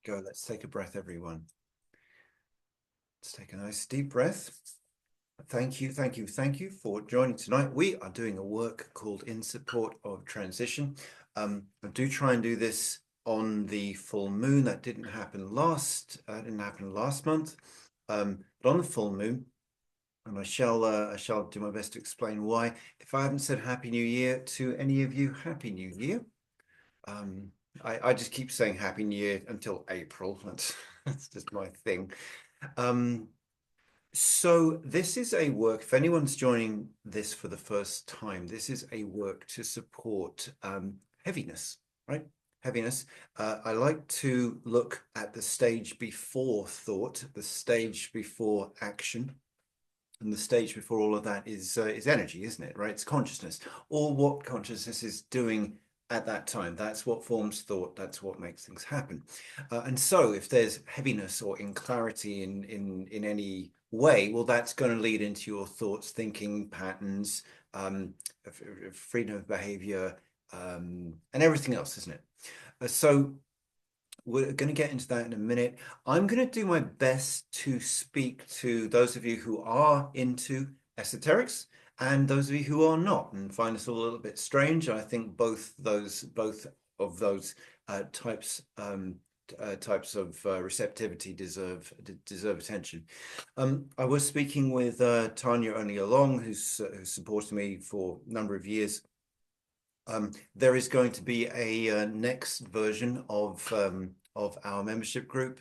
Go. Let's take a breath, everyone. Let's take a nice deep breath. Thank you, thank you, thank you for joining tonight. We are doing a work called In Support of Transition. I do try and do this on the full moon. That didn't happen last month. But on the full moon, and I shall do my best to explain why. If I haven't said Happy New Year to any of you, Happy New Year. Um, I just keep saying Happy New Year until April. That's just my thing. Um, so this is a work, if anyone's joining this for the first time, this is a work to support heaviness, right? Heaviness. I like to look at the stage before thought, the stage before action, and the stage before all of that is energy, isn't it? Right? It's consciousness, or what consciousness is doing at that time. That's what forms thought. That's what makes things happen. And so, if there's heaviness or inclarity in any way, well, that's going to lead into your thoughts, thinking patterns, freedom of behavior, and everything else, isn't it? So we're going to get into that in a minute. I'm going to do my best to speak to those of you who are into esoterics and those of you who are not and find this a little bit strange. I think both of those types types of receptivity deserve attention. I was speaking with Tanya only along, who's supported me for a number of years. There is going to be a next version of our membership group.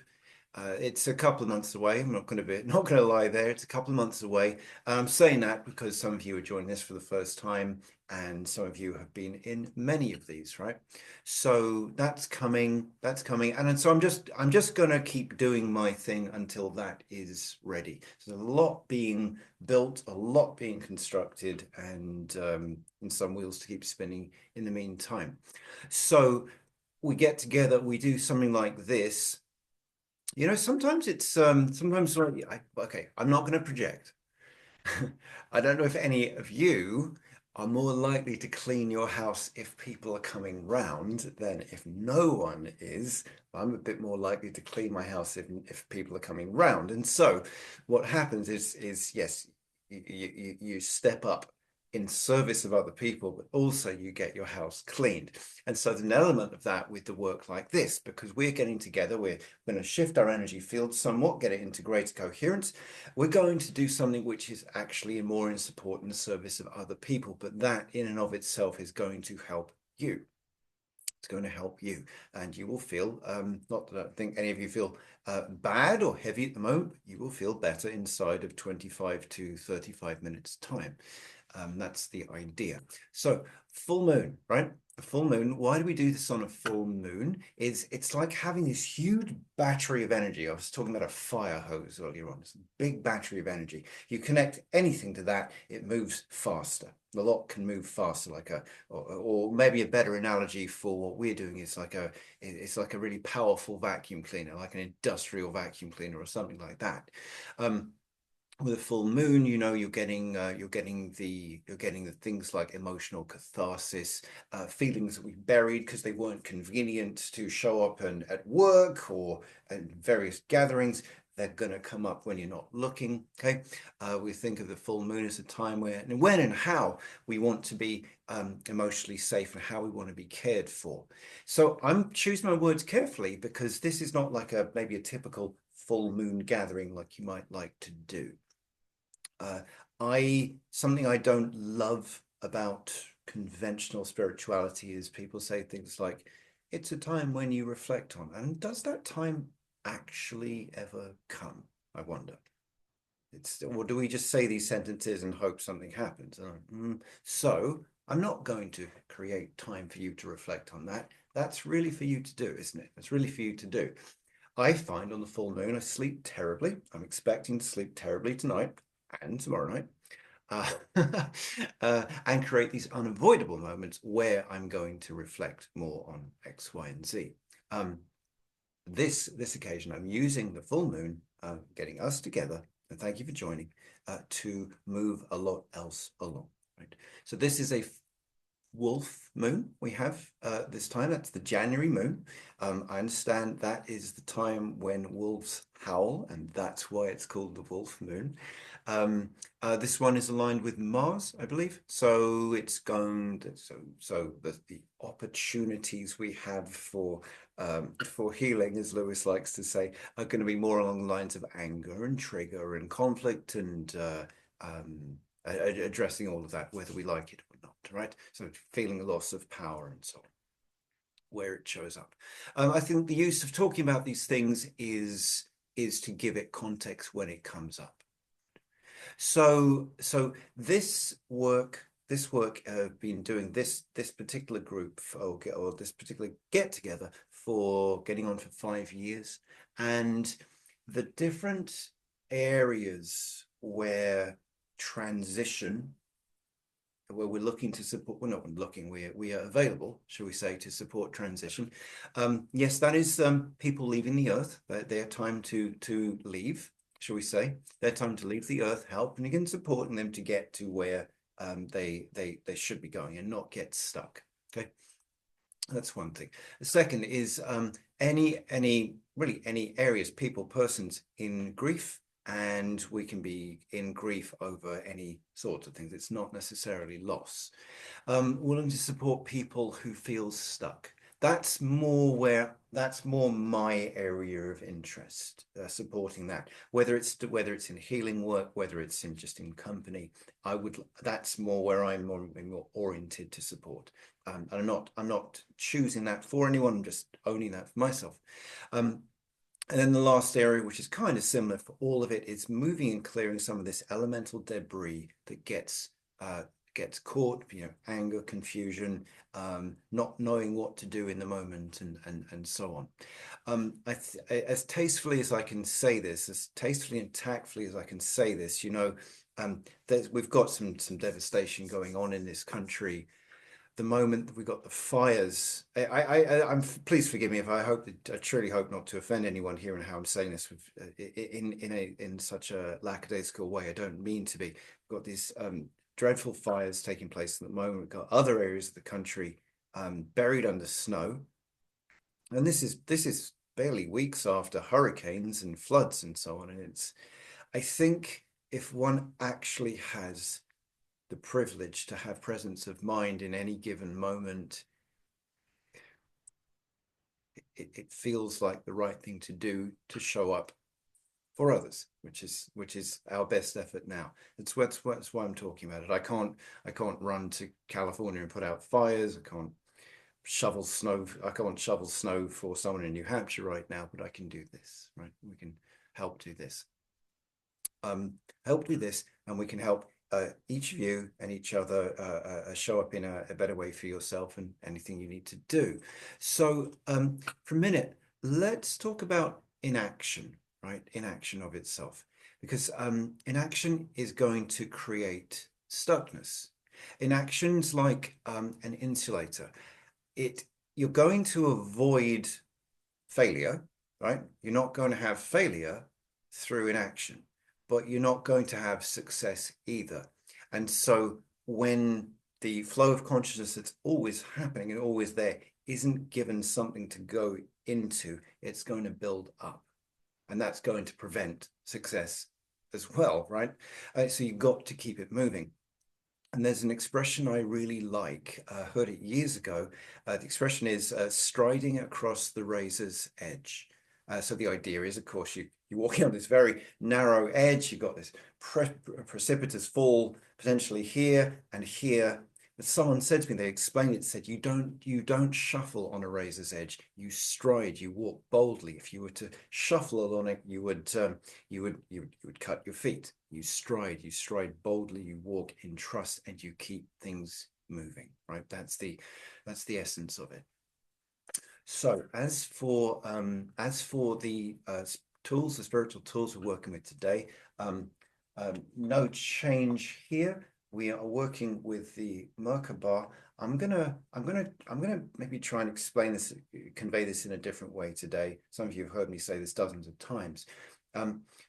It's a couple of months away. I'm not going to lie there. It's a couple of months away. I'm saying that because some of you are joining us for the first time, and some of you have been in many of these, right? So that's coming. That's coming, and so I'm just going to keep doing my thing until that is ready. So there's a lot being built, a lot being constructed, and some wheels to keep spinning in the meantime. So we get together, we do something like this. You know, sometimes sometimes like okay, I'm not going to project. I don't know if any of you are more likely to clean your house if people are coming round than if no one is. I'm a bit more likely to clean my house if people are coming round. And so what happens is yes, you step up in service of other people, but also you get your house cleaned. And so there's an element of that with the work like this, because we're getting together, we're going to shift our energy field somewhat, get it into greater coherence. We're going to do something which is actually more in support and service of other people, but that in and of itself is going to help you. It's going to help you, and you will feel, not that I think any of you feel bad or heavy at the moment, but you will feel better inside of 25 to 35 minutes time. That's the idea. So full moon, right? A full moon. Why do we do this on a full moon? It's like having this huge battery of energy. I was talking about a fire hose earlier on. It's a big battery of energy. You connect anything to that, it moves faster. A lot can move faster, or maybe a better analogy for what we're doing is it's like a really powerful vacuum cleaner, like an industrial vacuum cleaner or something like that. With a full moon, you know, you're getting the things like emotional catharsis, feelings that we buried because they weren't convenient to show up and at work or at various gatherings. They're going to come up when you're not looking. Okay, we think of the full moon as a time when and how we want to be emotionally safe and how we want to be cared for. So I'm choosing my words carefully because this is not like maybe a typical full moon gathering like you might like to do. Something I don't love about conventional spirituality is people say things like, it's a time when you reflect on. And does that time actually ever come? I wonder. Or do we just say these sentences and hope something happens? So I'm not going to create time for you to reflect on that. That's really for you to do, isn't it? It's really for you to do. I find on the full moon, I sleep terribly. I'm expecting to sleep terribly tonight and tomorrow night, and create these unavoidable moments where I'm going to reflect more on X, Y, and Z. This occasion, I'm using the full moon, getting us together, and thank you for joining, to move a lot else along. Right. So this is a wolf moon we have this time. That's the January moon. I understand that is the time when wolves howl, and that's why it's called the wolf moon. This one is aligned with Mars, I believe. So it's going to, so the opportunities we have for healing, as Lewis likes to say, are going to be more along the lines of anger and trigger and conflict and addressing all of that, whether we like it or not, right? So feeling the loss of power and so on, where it shows up. I think the use of talking about these things is to give it context when it comes up. So this work been doing this particular group or this particular get together for getting on for 5 years, and the different areas where transition, where we're looking to support, we're not looking, we are available, shall we say, to support transition. Yes, that is people leaving the earth, their time to leave, shall we say, their time to leave the earth, helping and supporting them to get to where they should be going and not get stuck. Okay, that's one thing. The second is really any areas, people, persons in grief, and we can be in grief over any sorts of things. It's not necessarily loss. Willing to support people who feel stuck. That's more my area of interest, supporting that. Whether it's in healing work, whether it's in just in company, that's more where I'm more oriented to support. And I'm not choosing that for anyone. I'm just owning that for myself. And then the last area, which is kind of similar for all of it, is moving and clearing some of this elemental debris that gets caught, anger, confusion, not knowing what to do in the moment, and so on. As tastefully as I can say this, as tastefully and tactfully as I can say this, we've got some devastation going on in this country. The moment that we got the fires, I'm please forgive me if I truly hope not to offend anyone here in how I'm saying this in such a lackadaisical way. I don't mean to be. We've got these dreadful fires taking place at the moment. We've got other areas of the country buried under snow, and this is barely weeks after hurricanes and floods and so on. And I think if one actually has the privilege to have presence of mind in any given moment, it feels like the right thing to do, to show up for others, which is our best effort now. That's why I'm talking about it. I can't run to California and put out fires. I can't shovel snow for someone in New Hampshire right now, but I can do this, right? We can help do this. And we can help each of you and each other show up in a better way for yourself and anything you need to do. So for a minute, let's talk about inaction, right? Inaction of itself, because inaction is going to create stuckness. Inaction's like an insulator. You're going to avoid failure, right? You're not going to have failure through inaction, but you're not going to have success either. And so when the flow of consciousness that's always happening and always there isn't given something to go into, it's going to build up. And that's going to prevent success as well, right? So you've got to keep it moving. And there's an expression I really like, heard it years ago. The expression is striding across the razor's edge. So the idea is, of course, you're walking on this very narrow edge. You've got this precipitous fall potentially here and here. But someone said to me, they explained it, said, you don't shuffle on a razor's edge. You stride, you walk boldly. If you were to shuffle along it, you would cut your feet. You stride boldly, you walk in trust, and you keep things moving, right? That's the essence of it. So as for the tools, the spiritual tools we're working with today, no change here. We are working with the Merkaba. I'm gonna maybe try and explain this, convey this in a different way today. Some of you have heard me say this dozens of times.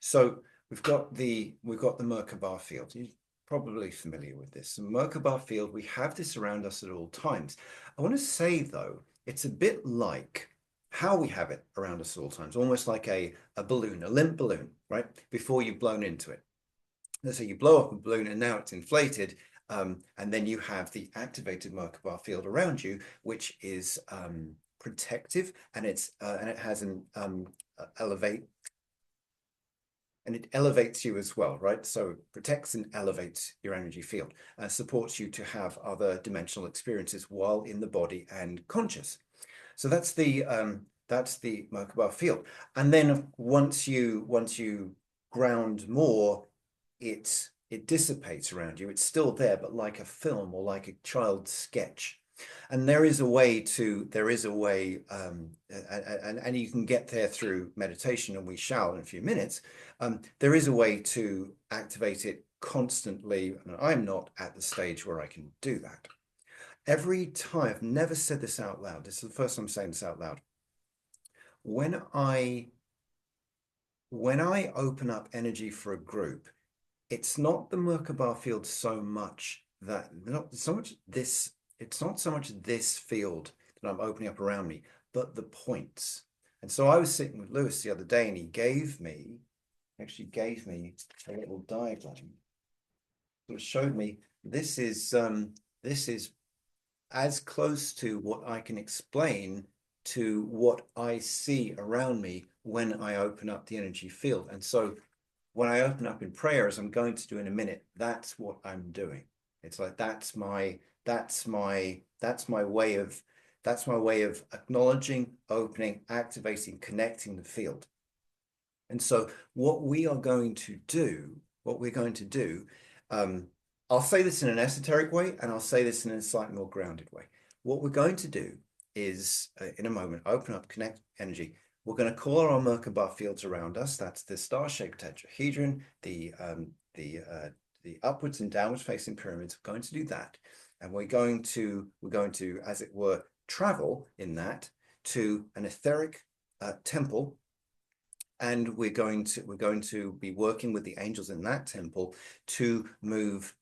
So we've got the Merkaba field. You've probably familiar with this. The Merkaba field, we have this around us at all times. I want to say, though, it's a bit like how we have it around us at all times, almost like a balloon, a limp balloon, right? Before you've blown into it. Let's say you blow up a balloon and now it's inflated, and then you have the activated Merkaba field around you, which is protective, and it has an it elevates you as well, right? So it protects and elevates your energy field, supports you to have other dimensional experiences while in the body and conscious. So that's the Merkaba field. And then once you ground more, it dissipates around you. It's still there, but like a film or like a child's sketch. And there is a way, and you can get there through meditation, and we shall in a few minutes. There is a way to activate it constantly, and I'm not at the stage where I can do that. Every time, I've never said this out loud. This is the first time I'm saying this out loud. When I open up energy for a group, it's not the Merkaba field so much that it's not so much this field that I'm opening up around me, but the points. And so I was sitting with Lewis the other day, and he actually gave me a little diagram. It showed me this is as close to what I can explain to what I see around me when I open up the energy field. And so when I open up in prayer, as I'm going to do in a minute, that's what I'm doing. It's like that's my way of acknowledging, opening, activating, connecting the field. And so what we're going to do, I'll say this in an esoteric way, and I'll say this in a slightly more grounded way. What we're going to do is, in a moment, open up, connect energy. We're going to call our Merkaba fields around us. That's the star-shaped tetrahedron, the upwards and downwards facing pyramids. We're going to do that, and we're going to, as it were, travel in that to an etheric temple, and we're going to be working with the angels in that temple to move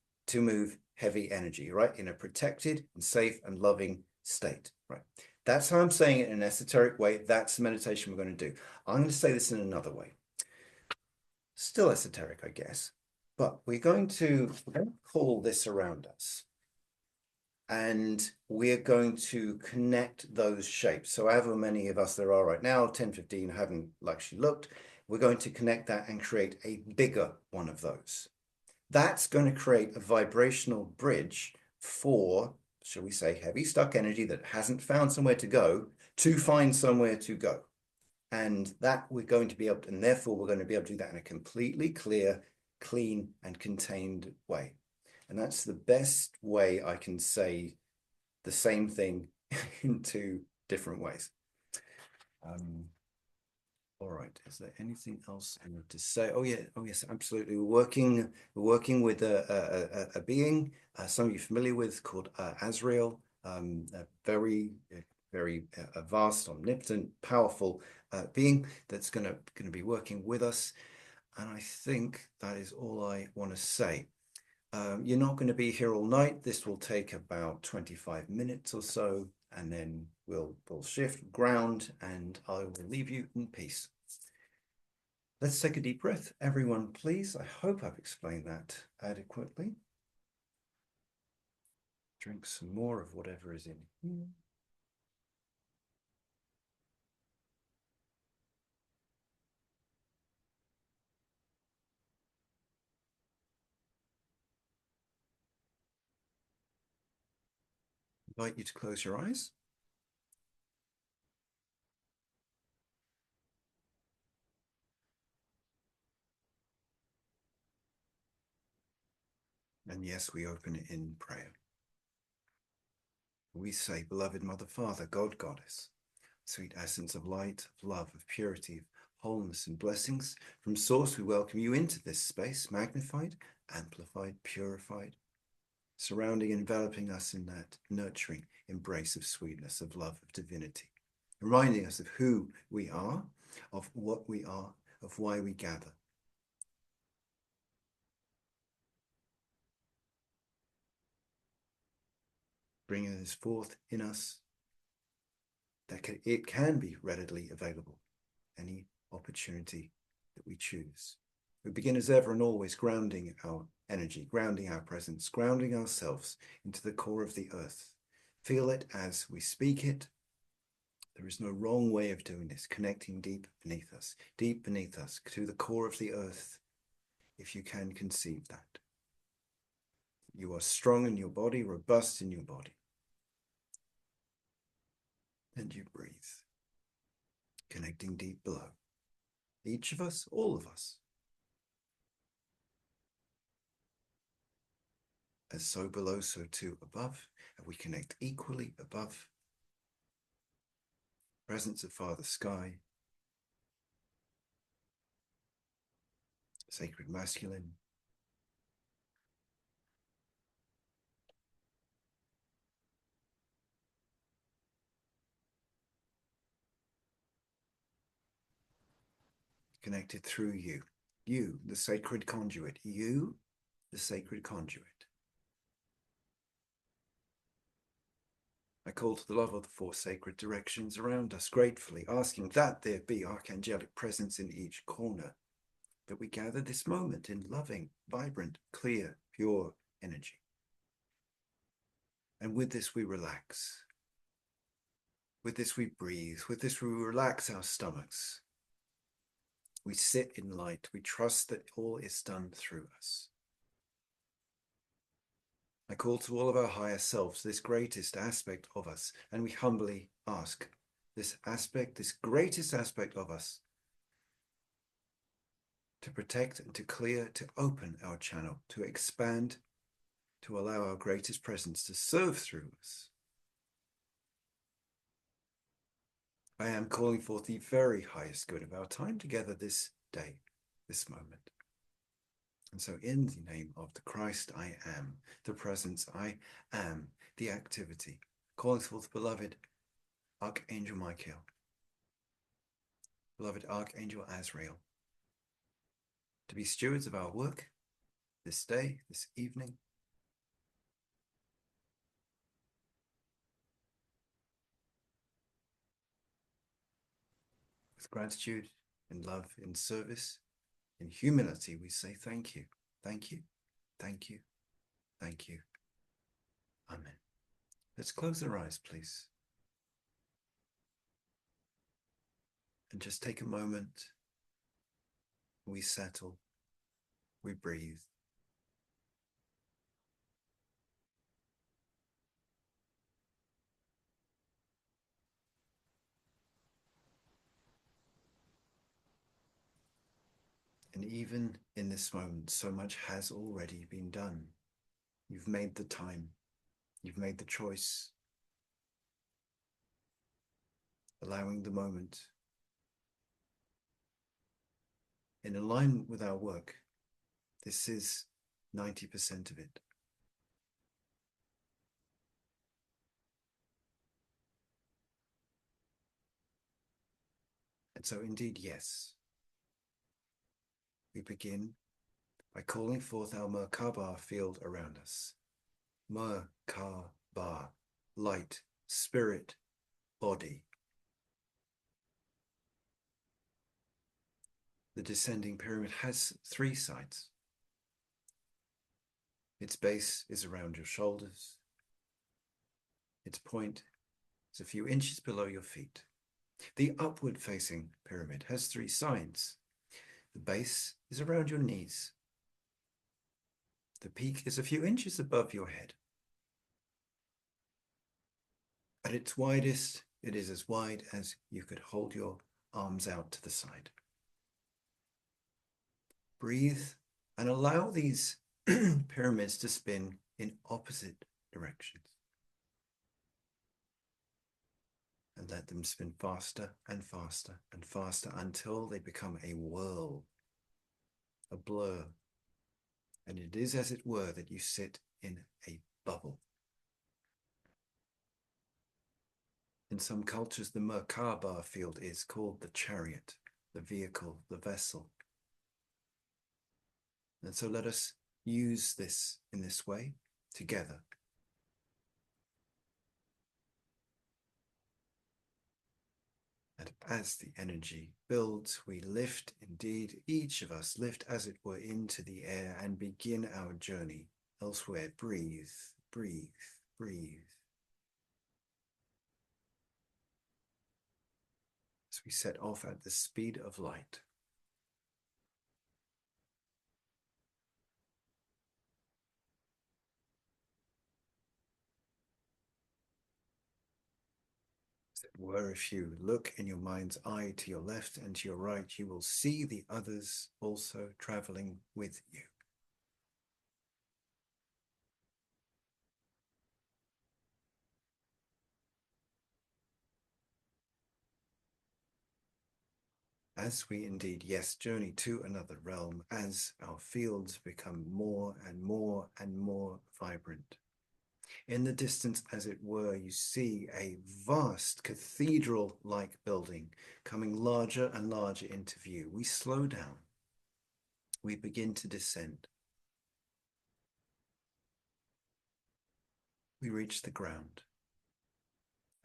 heavy energy, right, in a protected and safe and loving state, right? That's how I'm saying it in an esoteric way. That's the meditation we're going to do. I'm going to say this in another way. Still esoteric, I guess, but we're going to call this around us. And we're going to connect those shapes. So however many of us there are right now, 10, 15, haven't actually looked, we're going to connect that and create a bigger one of those. That's going to create a vibrational bridge for, shall we say, heavy stuck energy that hasn't found somewhere to go, to find somewhere to go. And that we're going to be able to, and therefore we're going to be able to do that in a completely clear, clean, and contained way. And that's the best way I can say the same thing in two different ways. All right. Is there anything else I need to say? Oh yeah. Oh yes, absolutely. We're working with a being, some of you familiar with, called Azrael. A very vast, omnipotent, powerful being that's going to be working with us. And I think that is all I want to say. You're not going to be here all night. This will take about 25 minutes or so, and then we'll shift ground, and I will leave you in peace. Let's take a deep breath, everyone, please. I hope I've explained that adequately. Drink some more of whatever is in here. Invite you to close your eyes. And yes, we open it in prayer. We say, beloved Mother, Father, God, Goddess, sweet essence of light, of love, of purity, of wholeness and blessings. From Source, we welcome you into this space, magnified, amplified, purified, surrounding, enveloping us in that nurturing embrace of sweetness, of love, of divinity, reminding us of who we are, of what we are, of why we gather. bringing this forth in us, that it can be readily available, any opportunity that we choose. We begin as ever and always grounding our energy, grounding our presence, grounding ourselves into the core of the earth. Feel it as we speak it. There is no wrong way of doing this, connecting deep beneath us to the core of the earth, if you can conceive that. You are strong in your body, robust in your body. And you breathe, connecting deep below. Each of us, all of us. As so below, so too above, and we connect equally above. Presence of Father Sky, Sacred Masculine, connected through you. You, the sacred conduit. You, the sacred conduit. I call to the love of the four sacred directions around us, gratefully asking that there be archangelic presence in each corner, that we gather this moment in loving, vibrant, clear, pure energy. And with this we relax. With this we breathe. With this we relax our stomachs. We sit in light. We trust that all is done through us. I call to all of our higher selves, this greatest aspect of us, and we humbly ask this aspect, this greatest aspect of us, to protect and to clear, to open our channel, to expand, to allow our greatest presence to serve through us. I am calling forth the very highest good of our time together this day, this moment. And so in the name of the Christ I am, the presence I am, the activity, calling forth beloved Archangel Michael, beloved Archangel Azrael, to be stewards of our work this day, this evening. With gratitude, in love, in service, in humility, we say thank you, thank you, thank you, thank you. Amen. Let's close our eyes, please. And just take a moment. We settle. We breathe. And even in this moment, so much has already been done. You've made the time. You've made the choice. Allowing the moment. In alignment with our work, this is 90% of it. And so indeed, yes, we begin by calling forth our Merkaba field around us. Merkaba, light, spirit, body. The descending pyramid has 3 sides. Its base is around your shoulders. Its point is a few inches below your feet. The upward-facing pyramid has 3 sides. The base is around your knees. The peak is a few inches above your head. At its widest, it is as wide as you could hold your arms out to the side. Breathe and allow these pyramids to spin in opposite directions. And let them spin faster and faster and faster until they become a whirl, a blur. And it is, as it were, that you sit in a bubble. In some cultures, the Merkaba field is called the chariot, the vehicle, the vessel. And so let us use this in this way together. And as the energy builds, we lift, indeed, each of us lift as it were into the air and begin our journey elsewhere. Breathe, breathe, breathe. As we set off at the speed of light. As it were, if you look in your mind's eye to your left and to your right, you will see the others also traveling with you. As we indeed, yes, journey to another realm, as our fields become more and more and more vibrant. In the distance, as it were, you see a vast cathedral-like building coming larger and larger into view. We slow down. We begin to descend. We reach the ground.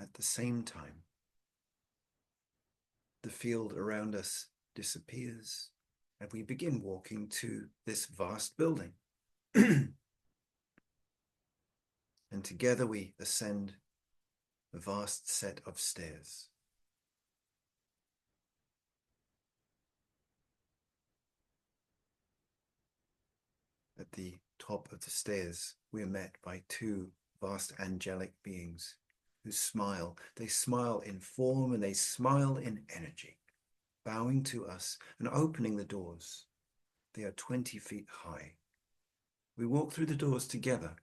At the same time, the field around us disappears, and we begin walking to this vast building. And together we ascend a vast set of stairs. At the top of the stairs, we are met by two vast angelic beings who smile. They smile in form and they smile in energy, bowing to us and opening the doors. They are 20 feet high. We walk through the doors together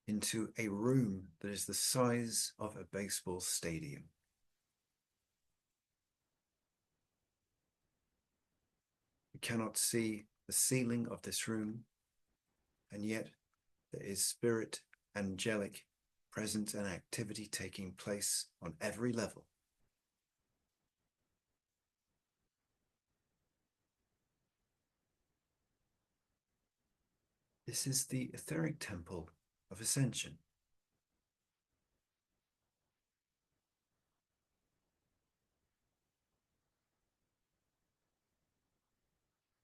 into a room that is the size of a baseball stadium. We cannot see the ceiling of this room, and yet there is spirit, angelic presence and activity taking place on every level. This is the etheric temple of ascension.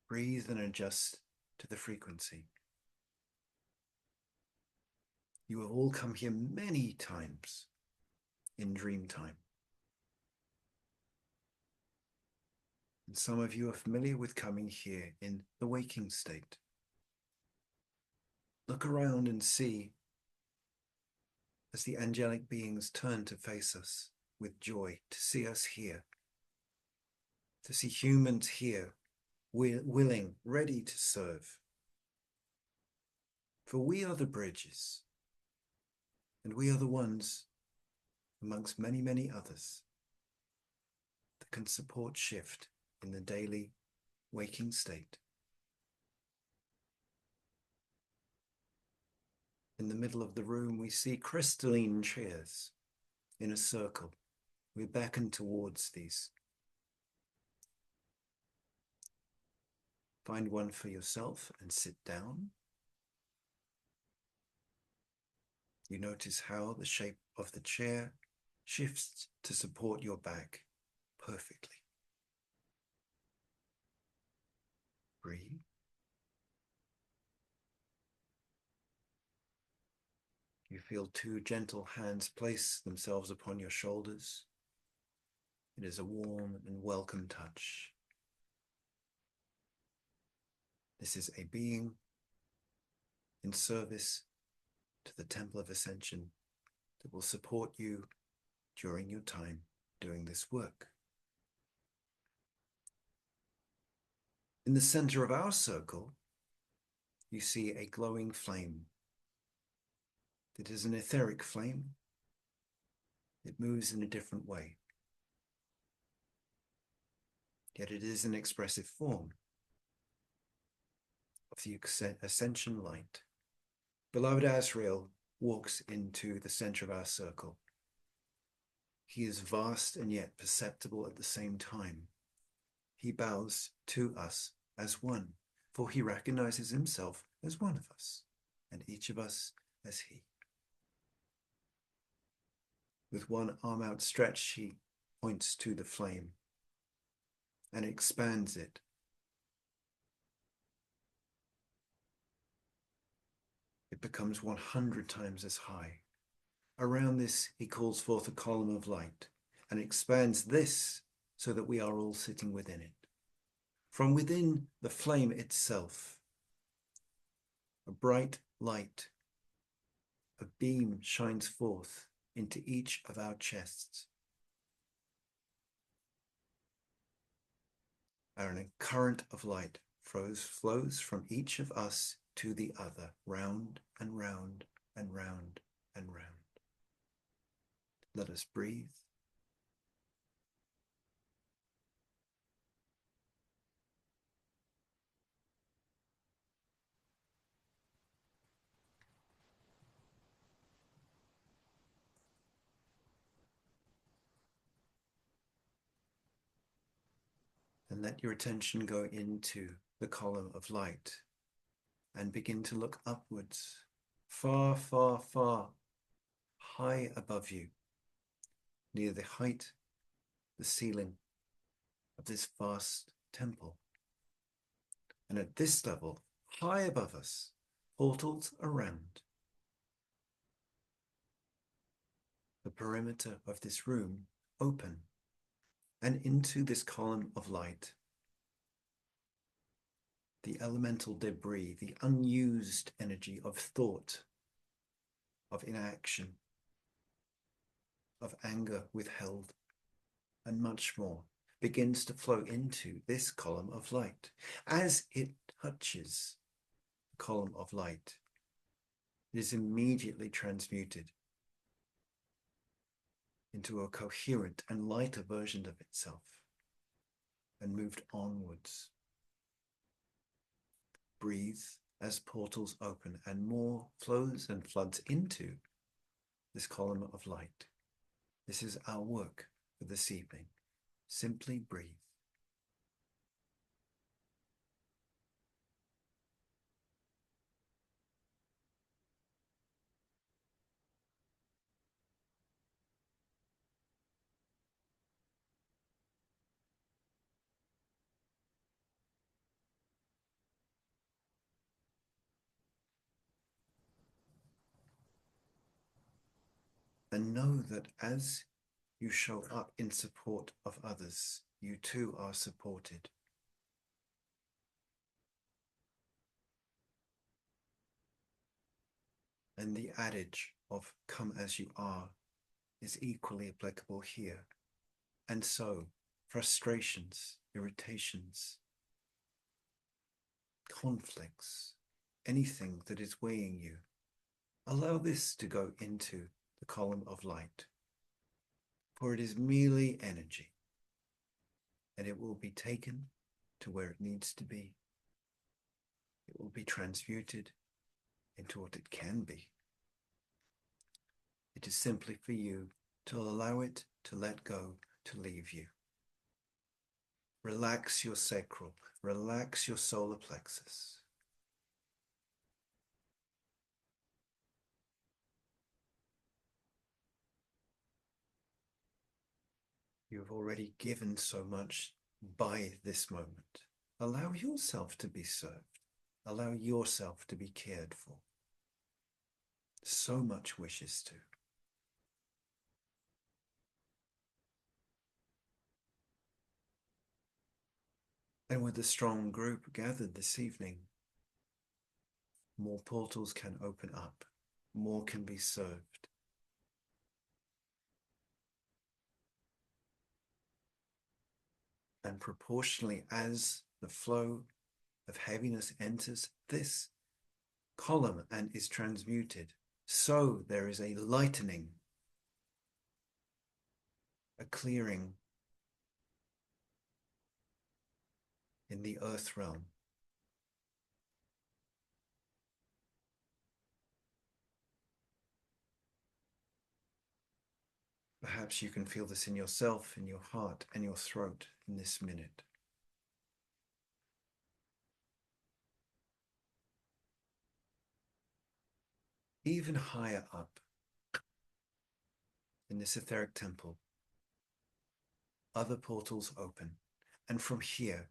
Breathe and adjust to the frequency. You have all come here many times in dream time. And some of you are familiar with coming here in the waking state. Look around and see as the angelic beings turn to face us with joy, to see us here, to see humans here, willing, ready to serve. For we are the bridges, and we are the ones, amongst many, many others, that can support shift in the daily waking state. In the middle of the room, we see crystalline chairs in a circle. We beckon towards these. Find one for yourself and sit down. You notice how the shape of the chair shifts to support your back perfectly. Breathe. You feel two gentle hands place themselves upon your shoulders. It is a warm and welcome touch. This is a being in service to the Temple of Ascension that will support you during your time doing this work. In the center of our circle, you see a glowing flame. It is an etheric flame. It moves in a different way. Yet it is an expressive form of the ascension light. Beloved Azrael walks into the center of our circle. He is vast and yet perceptible at the same time. He bows to us as one, for he recognizes himself as one of us, and each of us as he. With one arm outstretched, she points to the flame and expands it. It becomes 100 times as high. Around this, he calls forth a column of light and expands this so that we are all sitting within it. From within the flame itself, a bright light, a beam shines forth into each of our chests. And a current of light flows from each of us to the other, round and round and round and round. Let us breathe. And let your attention go into the column of light and begin to look upwards, far, far, far, high above you, near the height, the ceiling of this vast temple. And at this level, high above us, portals around. The perimeter of this room open, and into this column of light, the elemental debris, the unused energy of thought, of inaction, of anger withheld, and much more, begins to flow into this column of light. As it touches the column of light, it is immediately transmuted into a coherent and lighter version of itself and moved onwards. Breathe as portals open and more flows and floods into this column of light. This is our work for this evening. Simply breathe. And know that as you show up in support of others, you too are supported. And the adage of come as you are is equally applicable here. And so, frustrations, irritations, conflicts, anything that is weighing you, allow this to go into the column of light. For it is merely energy, and it will be taken to where it needs to be. It will be transmuted into what it can be. It is simply for you to allow it to let go, to leave you. Relax your sacral, relax your solar plexus. You have already given so much by this moment. Allow yourself to be served. Allow yourself to be cared for. So much wishes to. And with a strong group gathered this evening, more portals can open up, more can be served. And proportionally, as the flow of heaviness enters this column and is transmuted, so there is a lightening, a clearing in the earth realm. Perhaps you can feel this in yourself, in your heart, and your throat in this minute. Even higher up, in this etheric temple, other portals open. And from here,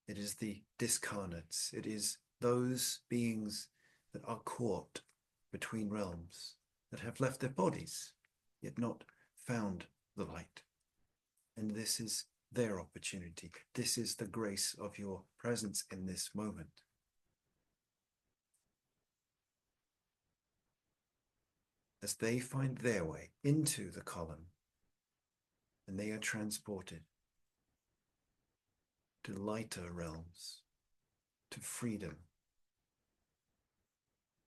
it is the discarnates. It is those beings that are caught between realms, that have left their bodies, yet not found the light. And this is their opportunity. This is the grace of your presence in this moment. As they find their way into the column, and they are transported to lighter realms, to freedom,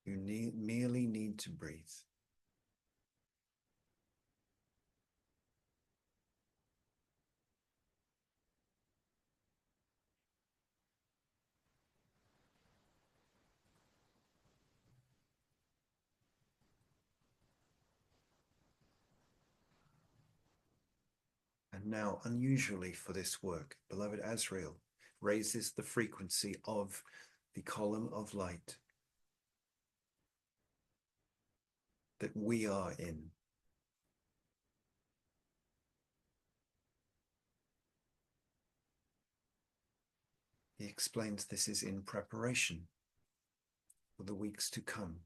you merely need to breathe. And now, unusually for this work, beloved Azrael raises the frequency of the column of light that we are in. He explains this is in preparation for the weeks to come.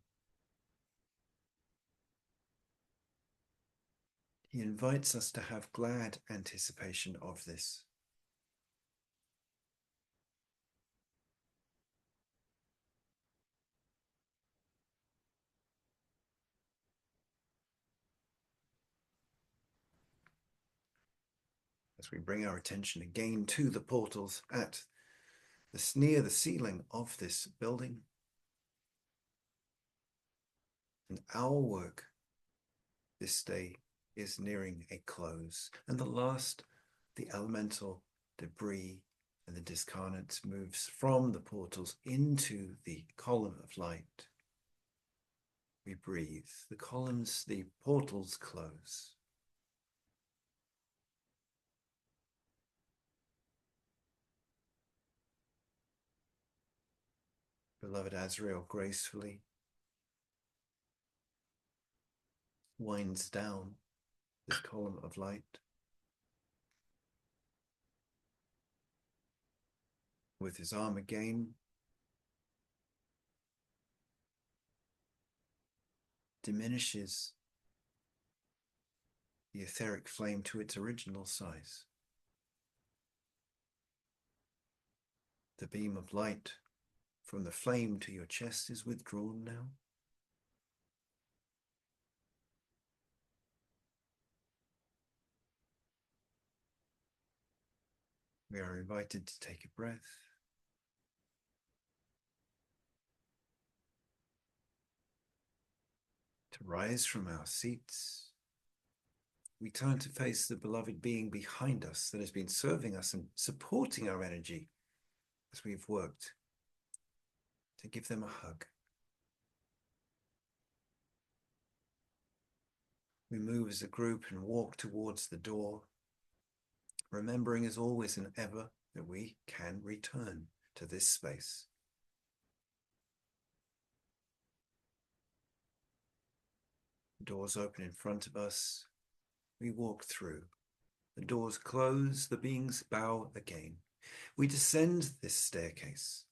He invites us to have glad anticipation of this. As we bring our attention again to the portals near the ceiling of this building, and our work this day is nearing a close, and the elemental debris and the discarnates moves from the portals into the column of light. We breathe. The portals close. Beloved Azrael gracefully winds down this column of light with his arm again, diminishes the etheric flame to its original size. The beam of light from the flame to your chest is withdrawn now. We are invited to take a breath. To rise from our seats. We turn to face the beloved being behind us that has been serving us and supporting our energy as we've worked, to give them a hug. We move as a group and walk towards the door, remembering as always and ever that we can return to this space. The doors open in front of us. We walk through. The doors close. The beings bow again. We descend this staircase.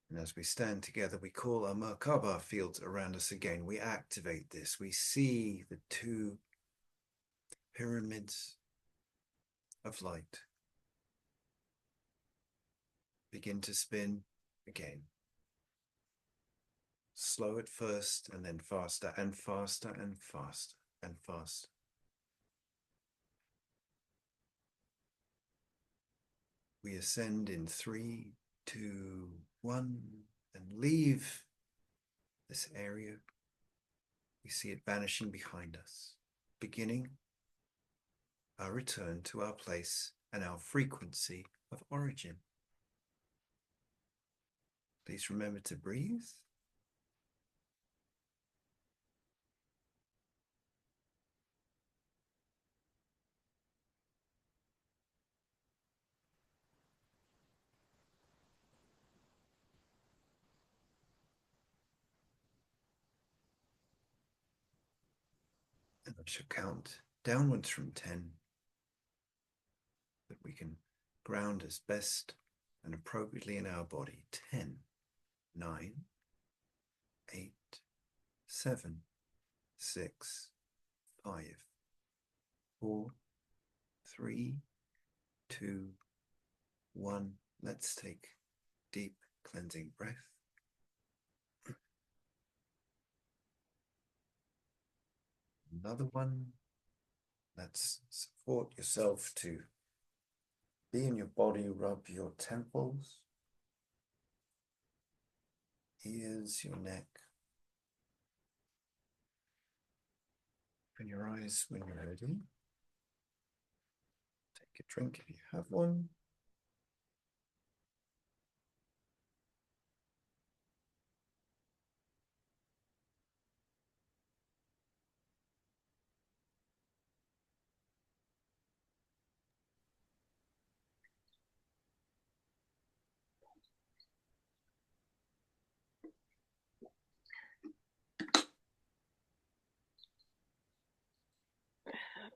And as we stand together, we call our Merkaba fields around us again. We activate this. We see the two pyramids of light begin to spin again. Slow at first, and then faster and faster and faster and faster. We ascend in 3, 2, 1, and leave this area. We see it vanishing behind us, beginning our return to our place and our frequency of origin. Please remember to breathe. And I shall count downwards from 10 that we can ground as best and appropriately in our body. 10, 9, 8, 7, 6, 5, 4, 3, 2, 1. Let's take deep cleansing breath. Another one. Let's support yourself to be in your body, rub your temples, ears, your neck. Open your eyes when you're ready. Take a drink if you have one.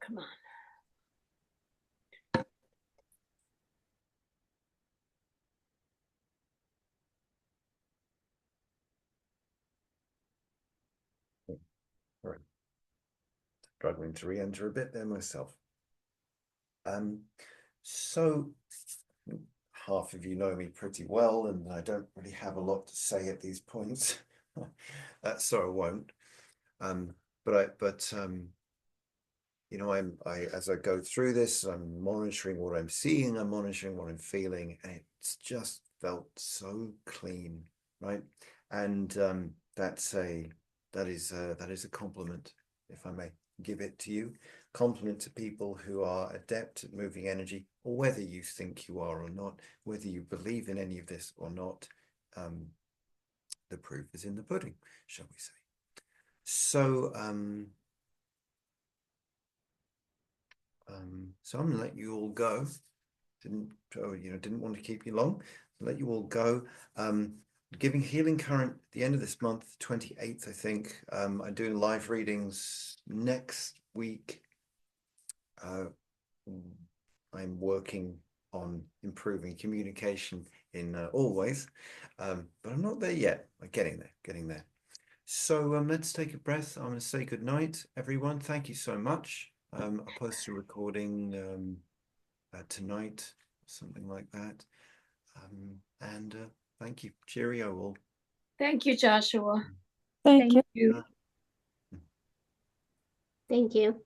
Come on. Right. Struggling to re-enter a bit there myself. So half of you know me pretty well, and I don't really have a lot to say at these points. So I won't. You know, as I go through this, I'm monitoring what I'm seeing, I'm monitoring what I'm feeling, and it's just felt so clean, right? And that is a compliment, if I may give it to you. Compliment to people who are adept at moving energy, or whether you think you are or not, whether you believe in any of this or not. The proof is in the pudding, shall we say? So so I'm gonna let you all go. Didn't want to keep you long. Let you all go. Giving healing current at the end of this month, 28th, I think. I'm doing live readings next week. I'm working on improving communication in all ways, but I'm not there yet. I'm getting there. So let's take a breath. I'm going to say good night, everyone. Thank you so much. I'll post a recording tonight, something like that. And thank you. Cheerio all. Thank you, Joshua. Thank you. you. Thank you.